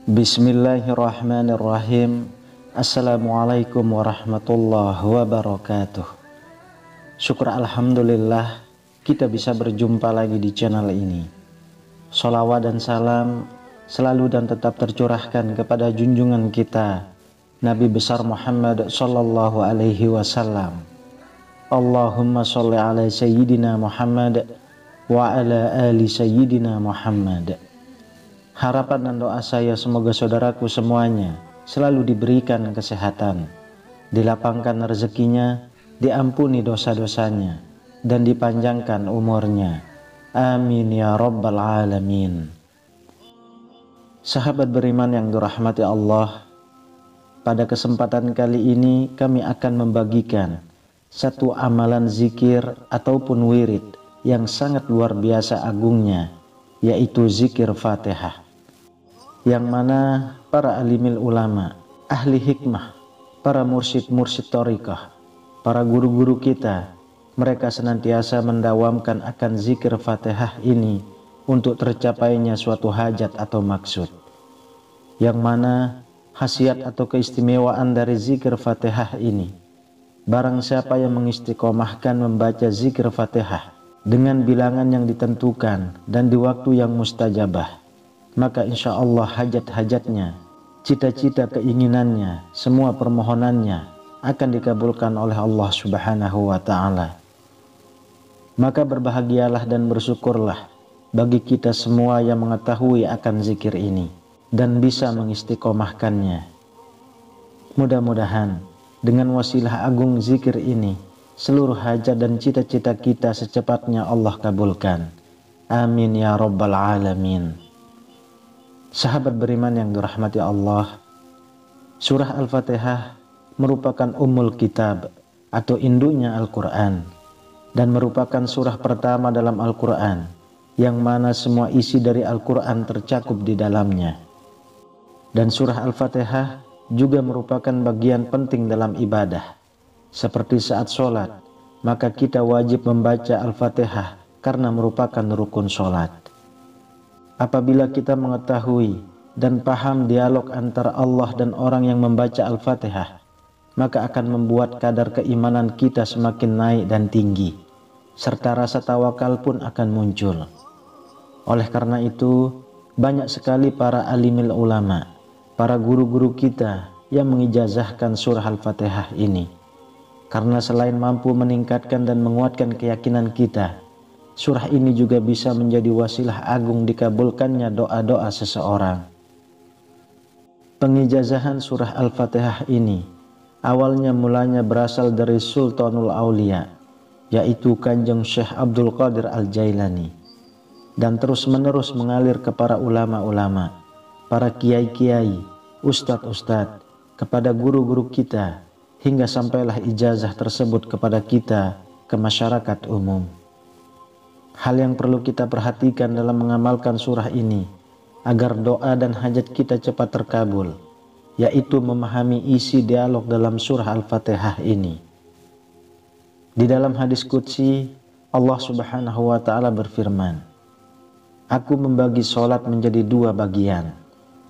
Bismillahirrahmanirrahim. Assalamualaikum warahmatullahi wabarakatuh. Syukur alhamdulillah kita bisa berjumpa lagi di channel ini. Sholawat dan salam selalu dan tetap tercurahkan kepada junjungan kita Nabi besar Muhammad sallallahu alaihi wasallam. Allahumma sholli ala sayyidina Muhammad wa ala ali sayyidina Muhammad. Harapan dan doa saya semoga saudaraku semuanya selalu diberikan kesehatan, dilapangkan rezekinya, diampuni dosa-dosanya, dan dipanjangkan umurnya. Amin ya rabbal alamin. Sahabat beriman yang dirahmati Allah, pada kesempatan kali ini kami akan membagikan satu amalan zikir ataupun wirid yang sangat luar biasa agungnya, yaitu zikir Fatihah, yang mana para alimil ulama, ahli hikmah, para mursyid-mursyid thariqah, para guru-guru kita, mereka senantiasa mendawamkan akan zikir Fatihah ini untuk tercapainya suatu hajat atau maksud, yang mana khasiat atau keistimewaan dari zikir Fatihah ini, barang siapa yang mengistiqomahkan membaca zikir Fatihah dengan bilangan yang ditentukan dan di waktu yang mustajabah, maka insya Allah hajat-hajatnya, cita-cita keinginannya, semua permohonannya akan dikabulkan oleh Allah Subhanahu wa ta'ala. Maka berbahagialah dan bersyukurlah bagi kita semua yang mengetahui akan zikir ini dan bisa mengistiqomahkannya. Mudah-mudahan dengan wasilah agung zikir ini, seluruh hajat dan cita-cita kita secepatnya Allah kabulkan. Amin ya rabbal alamin. Sahabat beriman yang dirahmati Allah, surah Al-Fatihah merupakan ummul kitab atau induknya Al-Quran, dan merupakan surah pertama dalam Al-Quran yang mana semua isi dari Al-Quran tercakup di dalamnya. Dan surah Al-Fatihah juga merupakan bagian penting dalam ibadah. Seperti saat sholat, maka kita wajib membaca Al-Fatihah karena merupakan rukun sholat. Apabila kita mengetahui dan paham dialog antara Allah dan orang yang membaca Al-Fatihah, maka akan membuat kadar keimanan kita semakin naik dan tinggi, serta rasa tawakal pun akan muncul. Oleh karena itu, banyak sekali para alimil ulama, para guru-guru kita yang mengijazahkan surah Al-Fatihah ini, karena selain mampu meningkatkan dan menguatkan keyakinan kita, surah ini juga bisa menjadi wasilah agung dikabulkannya doa-doa seseorang. Pengijazahan surah Al-Fatihah ini awalnya mulanya berasal dari Sultanul Aulia, yaitu Kanjeng Syekh Abdul Qadir Al-Jailani, dan terus-menerus mengalir ke para ulama-ulama, para kiai-kiai, ustadz-ustadz, kepada guru-guru kita, hingga sampailah ijazah tersebut kepada kita, ke masyarakat umum. Hal yang perlu kita perhatikan dalam mengamalkan surah ini agar doa dan hajat kita cepat terkabul, yaitu memahami isi dialog dalam surah Al-Fatihah ini. Di dalam hadis qudsi, Allah Subhanahu wa ta'ala berfirman, "Aku membagi sholat menjadi dua bagian,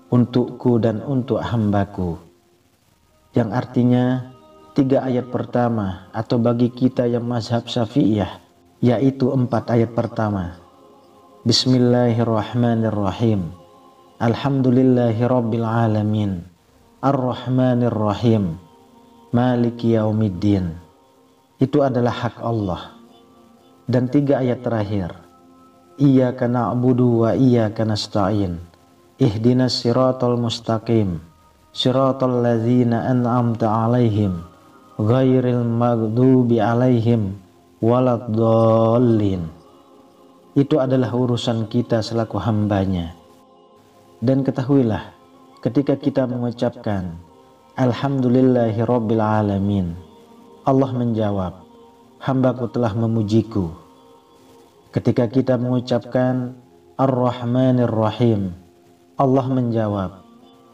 untukku dan untuk hambaku." Yang artinya 3 ayat pertama atau bagi kita yang mazhab Syafi'iyah, yaitu 4 ayat pertama. Bismillahirrahmanirrahim. Alhamdulillahirabbil alamin. Ar-Rahmanir-Rahim. Maliki yaumiddin. Itu adalah hak Allah. Dan 3 ayat terakhir. Iyyaka na'budu wa iyyaka nasta'in. Ihdinas siratal mustaqim. Siratal ladzina an'amta 'alaihim. Ghairil maghdubi 'alaihim waladhdallin. Itu adalah urusan kita selaku hambanya. Dan ketahuilah, ketika kita mengucapkan Alhamdulillahirabbil alamin, Allah menjawab, hambaku telah memujiku. Ketika kita mengucapkan Ar-Rahmanir Rahim, Allah menjawab,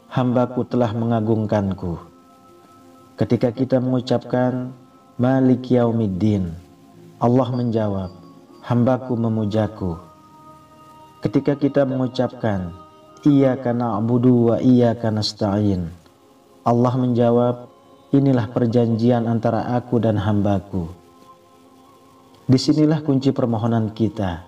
hambaku telah mengagungkanku. Ketika kita mengucapkan Malik Yaumiddin, Allah menjawab, hambaku memujaku. Ketika kita mengucapkan Iyyaka na'budu wa iyyaka nasta'in, Allah menjawab, inilah perjanjian antara aku dan hambaku. Disinilah kunci permohonan kita,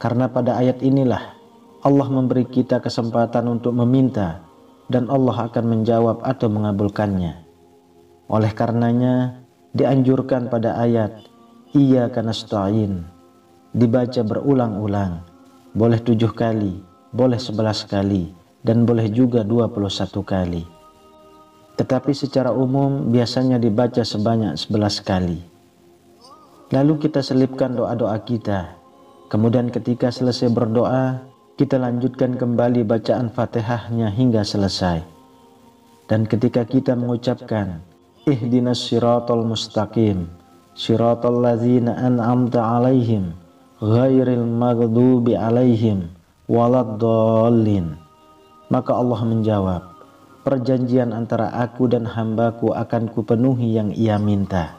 karena pada ayat inilah Allah memberi kita kesempatan untuk meminta, dan Allah akan menjawab atau mengabulkannya. Oleh karenanya, dianjurkan pada ayat Iyyaka nasta'in dibaca berulang-ulang, boleh 7 kali, boleh 11 kali, dan boleh juga 21 kali. Tetapi secara umum biasanya dibaca sebanyak 11 kali. Lalu kita selipkan doa-doa kita. Kemudian ketika selesai berdoa, kita lanjutkan kembali bacaan Fatihahnya hingga selesai. Dan ketika kita mengucapkan Ihdinas siratal mustaqim, siratal ladzina an'amta alaihim, ghairil maghdubi alaihim waladdallin, maka Allah menjawab, perjanjian antara aku dan hambaku akan kupenuhi yang ia minta.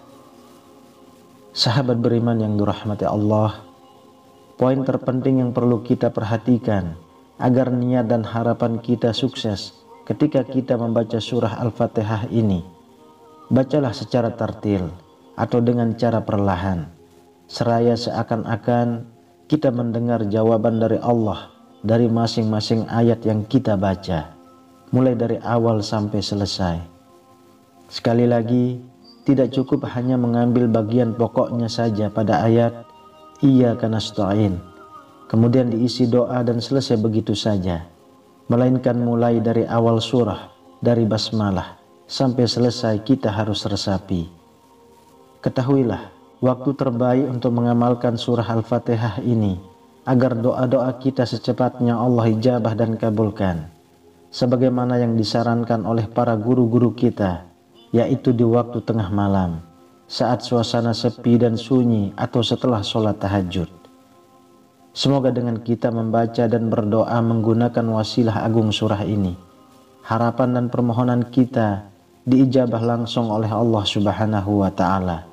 Sahabat beriman yang dirahmati Allah, poin terpenting yang perlu kita perhatikan agar niat dan harapan kita sukses ketika kita membaca surah Al-Fatihah ini, bacalah secara tartil atau dengan cara perlahan, seraya seakan-akan kita mendengar jawaban dari Allah dari masing-masing ayat yang kita baca, mulai dari awal sampai selesai. Sekali lagi, tidak cukup hanya mengambil bagian pokoknya saja pada ayat Iyyaka nasta'in, kemudian diisi doa dan selesai begitu saja, melainkan mulai dari awal surah, dari basmalah sampai selesai kita harus resapi. Ketahuilah, waktu terbaik untuk mengamalkan surah Al-Fatihah ini agar doa-doa kita secepatnya Allah ijabah dan kabulkan, sebagaimana yang disarankan oleh para guru-guru kita, yaitu di waktu tengah malam, saat suasana sepi dan sunyi atau setelah sholat tahajud. Semoga dengan kita membaca dan berdoa menggunakan wasilah agung surah ini, harapan dan permohonan kita diijabah langsung oleh Allah Subhanahu wa ta'ala.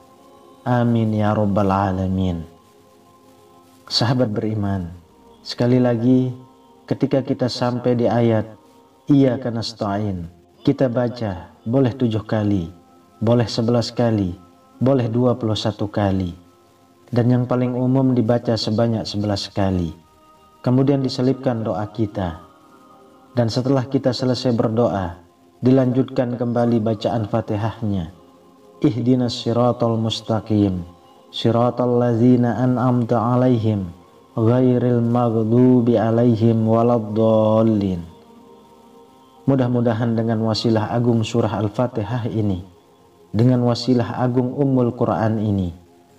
Amin ya rabbal alamin. Sahabat beriman, sekali lagi ketika kita sampai di ayat Iyyaka nasta'in, kita baca boleh 7 kali, boleh 11 kali, boleh 21 kali, dan yang paling umum dibaca sebanyak 11 kali. Kemudian diselipkan doa kita, dan setelah kita selesai berdoa, dilanjutkan kembali bacaan Fatihahnya. Ihdinas siratal mustaqim, siratal ladzina an'amta alaihim, ghairil maghdubi alaihim waladdallin. Mudah-mudahan dengan wasilah agung surah Al-Fatihah ini, dengan wasilah agung Ummul Quran ini,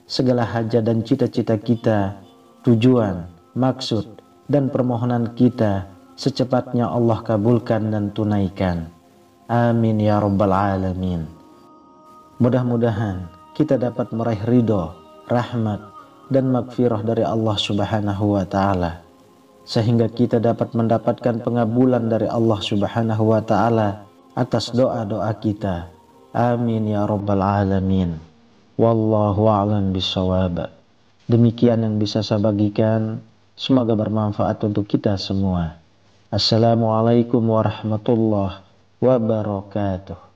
segala hajat dan cita-cita kita, tujuan, maksud, dan permohonan kita secepatnya Allah kabulkan dan tunaikan. Amin ya rabbal alamin. Mudah-mudahan kita dapat meraih ridho, rahmat, dan magfirah dari Allah Subhanahu wa ta'ala, sehingga kita dapat mendapatkan pengabulan dari Allah Subhanahu wa ta'ala atas doa-doa kita. Amin ya rabbal alamin. Wallahu a'lam bishawab. Demikian yang bisa saya bagikan, semoga bermanfaat untuk kita semua. Assalamualaikum warahmatullahi wabarakatuh.